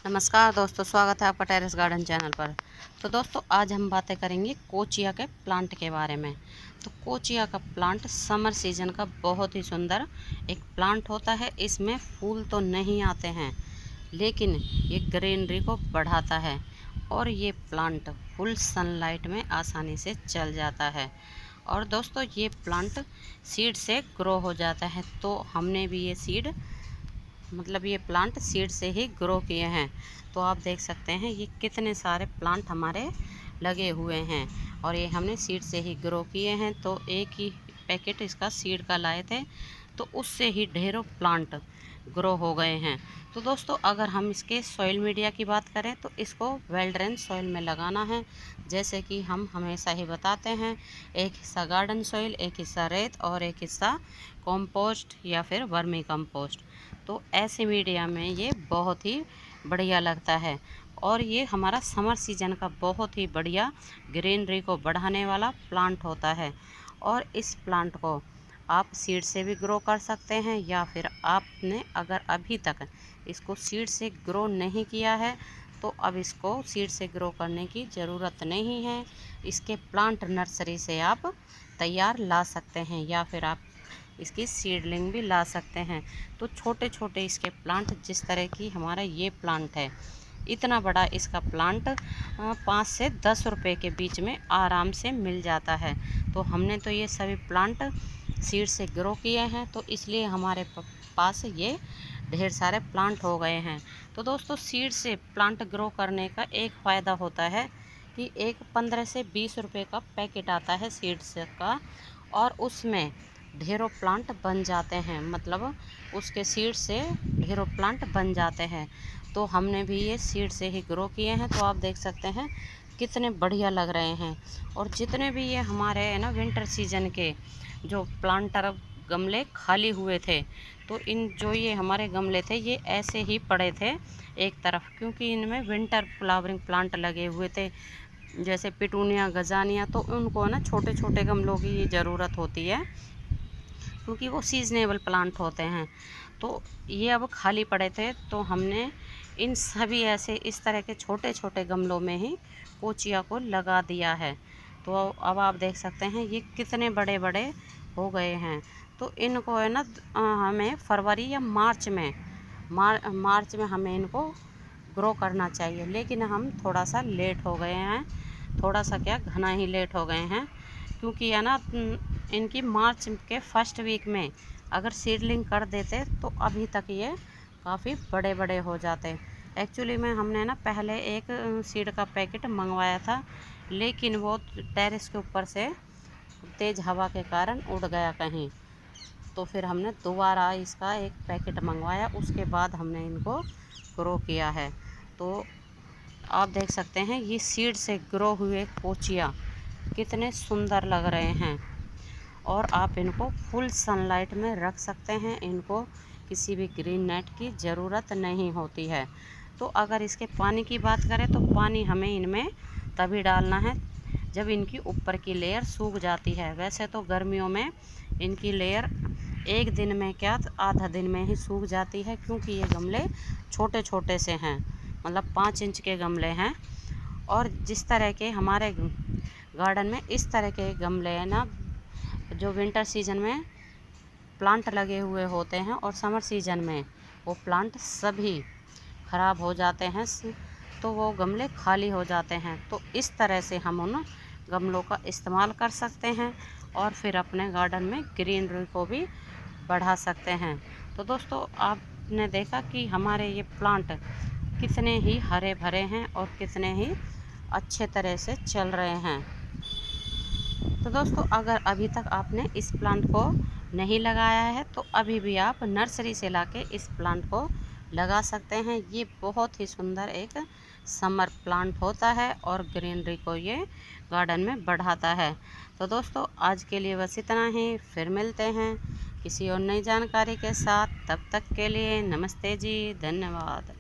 नमस्कार दोस्तों, स्वागत है आपका टेरेस गार्डन चैनल पर। तो दोस्तों आज हम बातें करेंगे कोचिया के प्लांट के बारे में। तो कोचिया का प्लांट समर सीजन का बहुत ही सुंदर एक प्लांट होता है। इसमें फूल तो नहीं आते हैं लेकिन ये ग्रीनरी को बढ़ाता है और ये प्लांट फुल सनलाइट में आसानी से चल जाता है। और दोस्तों ये प्लांट सीड से ग्रो हो जाता है। तो हमने भी ये प्लांट सीड से ही ग्रो किए हैं। तो आप देख सकते हैं ये कितने सारे प्लांट हमारे लगे हुए हैं और ये हमने सीड से ही ग्रो किए हैं। तो एक ही पैकेट इसका सीड का लाए थे तो उससे ही ढेरों प्लांट ग्रो हो गए हैं। तो दोस्तों अगर हम इसके सॉइल मीडिया की बात करें तो इसको वेल ड्रेन सॉइल में लगाना है। जैसे कि हम हमेशा ही बताते हैं, एक हिस्सा गार्डन सॉइल, एक हिस्सा रेत और एक हिस्सा कंपोस्ट या फिर वर्मी कंपोस्ट। तो ऐसे मीडिया में ये बहुत ही बढ़िया लगता है और ये हमारा समर सीजन का बहुत ही बढ़िया ग्रीनरी को बढ़ाने वाला प्लांट होता है। और इस प्लांट को आप सीड से भी ग्रो कर सकते हैं या फिर आपने अगर अभी तक इसको सीड से ग्रो नहीं किया है तो अब इसको सीड से ग्रो करने की ज़रूरत नहीं है। इसके प्लांट नर्सरी से आप तैयार ला सकते हैं या फिर आप इसकी सीडलिंग भी ला सकते हैं। तो छोटे छोटे इसके प्लांट, जिस तरह की हमारा ये प्लांट है, इतना बड़ा इसका प्लांट 5 से 10 रुपए के बीच में आराम से मिल जाता है। तो हमने तो ये सभी प्लांट सीड से ग्रो किए हैं तो इसलिए हमारे पास ये ढेर सारे प्लांट हो गए हैं। तो दोस्तों सीड से प्लांट ग्रो करने का एक फ़ायदा होता है कि एक 15 से 20 रुपए का पैकेट आता है सीड्स का और उसमें ढेरों प्लांट बन जाते हैं। मतलब उसके सीड से ढेरों प्लांट बन जाते हैं। तो हमने भी ये सीड से ही ग्रो किए हैं। तो आप देख सकते हैं कितने बढ़िया लग रहे हैं। और जितने भी ये हमारे है ना विंटर सीजन के जो प्लांटर गमले खाली हुए थे, तो ये हमारे गमले थे ये ऐसे ही पड़े थे एक तरफ, क्योंकि इनमें विंटर फ्लावरिंग प्लांट लगे हुए थे जैसे पिटूनिया, गजानिया। तो उनको ना छोटे छोटे गमलों की ज़रूरत होती है क्योंकि वो सीजनेबल प्लांट होते हैं। तो ये अब खाली पड़े थे तो हमने इन सभी ऐसे इस तरह के छोटे छोटे गमलों में ही कोचिया को लगा दिया है। तो अब आप देख सकते हैं ये कितने बड़े बड़े हो गए हैं। तो इनको है ना हमें फरवरी या मार्च में हमें इनको ग्रो करना चाहिए, लेकिन हम थोड़ा सा लेट हो गए हैं। थोड़ा सा क्या, घना ही लेट हो गए हैं, क्योंकि है ना इनकी मार्च के फर्स्ट वीक में अगर सीडलिंग कर देते तो अभी तक ये काफ़ी बड़े बड़े हो जाते। एक्चुअली में हमने ना पहले एक सीड का पैकेट मंगवाया था, लेकिन वो टेरेस के ऊपर से तेज़ हवा के कारण उड़ गया कहीं। तो फिर हमने दोबारा इसका एक पैकेट मंगवाया, उसके बाद हमने इनको ग्रो किया है। तो आप देख सकते हैं ये सीड से ग्रो हुए कोचिया कितने सुंदर लग रहे हैं और आप इनको फुल सनलाइट में रख सकते हैं। इनको किसी भी ग्रीन नेट की ज़रूरत नहीं होती है। तो अगर इसके पानी की बात करें तो पानी हमें इनमें तभी डालना है जब इनकी ऊपर की लेयर सूख जाती है। वैसे तो गर्मियों में इनकी लेयर एक दिन में क्या, आधा दिन में ही सूख जाती है, क्योंकि ये गमले छोटे छोटे से हैं, मतलब 5 इंच के गमले हैं। और जिस तरह के हमारे गार्डन में इस तरह के गमले हैं ना, जो विंटर सीजन में प्लांट लगे हुए होते हैं और समर सीजन में वो प्लांट सभी ख़राब हो जाते हैं, तो वो गमले खाली हो जाते हैं। तो इस तरह से हम उन गमलों का इस्तेमाल कर सकते हैं और फिर अपने गार्डन में ग्रीनरी को भी बढ़ा सकते हैं। तो दोस्तों आपने देखा कि हमारे ये प्लांट कितने ही हरे भरे हैं और कितने ही अच्छे तरह से चल रहे हैं। तो दोस्तों अगर अभी तक आपने इस प्लांट को नहीं लगाया है तो अभी भी आप नर्सरी से लाके इस प्लांट को लगा सकते हैं। ये बहुत ही सुंदर एक समर प्लांट होता है और ग्रीनरी को ये गार्डन में बढ़ाता है। तो दोस्तों आज के लिए बस इतना ही, फिर मिलते हैं किसी और नई जानकारी के साथ। तब तक के लिए नमस्ते जी, धन्यवाद।